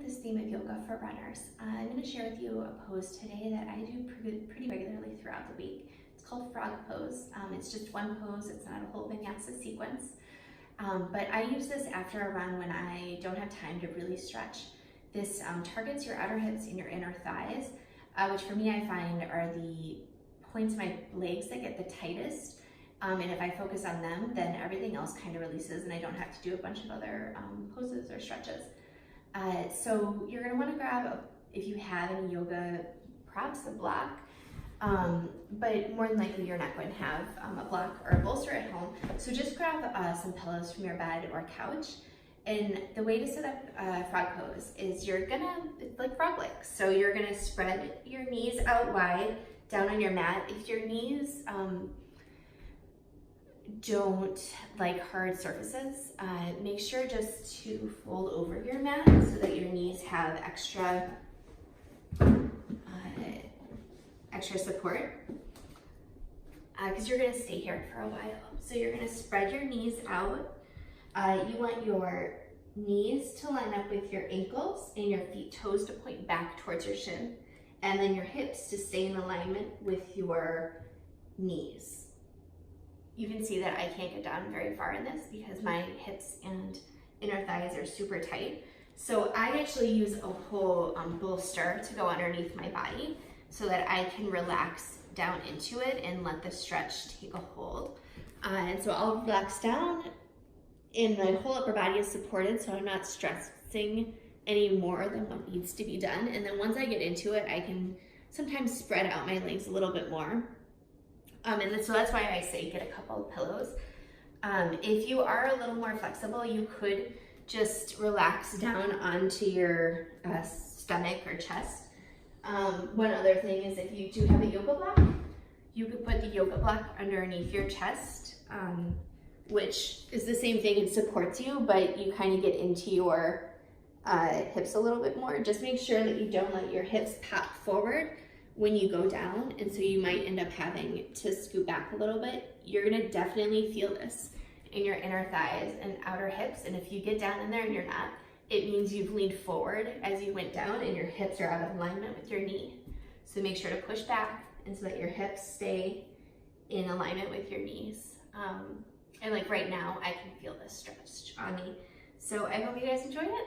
with this theme of yoga for runners, I'm going to share with you a pose today that I do pretty regularly throughout the week. It's called frog pose. It's just one pose, it's not a whole vinyasa sequence. But I use this after a run when I don't have time to really stretch. This targets your outer hips and your inner thighs, which for me I find are the points of my legs that get the tightest. And if I focus on them, then everything else kind of releases and I don't have to do a bunch of other poses or stretches. So you're gonna wanna grab, if you have any yoga props, a block, but more than likely you're not going to have a block or a bolster at home. So just grab some pillows from your bed or couch. And the way to set up frog pose is it's like frog legs. So you're gonna spread your knees out wide down on your mat. If your knees don't like hard surfaces, make sure just to fold over your mat so that your knees have extra support, because you're going to stay here for a while. So you're going to spread your knees out. You want your knees to line up with your ankles and your toes to point back towards your shin, and then your hips to stay in alignment with your knees. You can see that I can't get down very far in this because my hips and inner thighs are super tight. So I actually use a whole bolster to go underneath my body so that I can relax down into it and let the stretch take a hold. And so I'll relax down and my whole upper body is supported, so I'm not stressing any more than what needs to be done. And then once I get into it, I can sometimes spread out my legs a little bit more. So that's why I say get a couple of pillows. If you are a little more flexible, you could just relax down onto your stomach or chest. One other thing is if you do have a yoga block, you could put the yoga block underneath your chest, which is the same thing, it supports you, but you kind of get into your hips a little bit more. Just make sure that you don't let your hips pop forward when you go down, and so you might end up having to scoot back a little bit. You're gonna definitely feel this in your inner thighs and outer hips, and if you get down in there and you're not, it means you've leaned forward as you went down and your hips are out of alignment with your knee. So make sure to push back and so that your hips stay in alignment with your knees. And like right now, I can feel this stretch on me. So I hope you guys enjoyed it.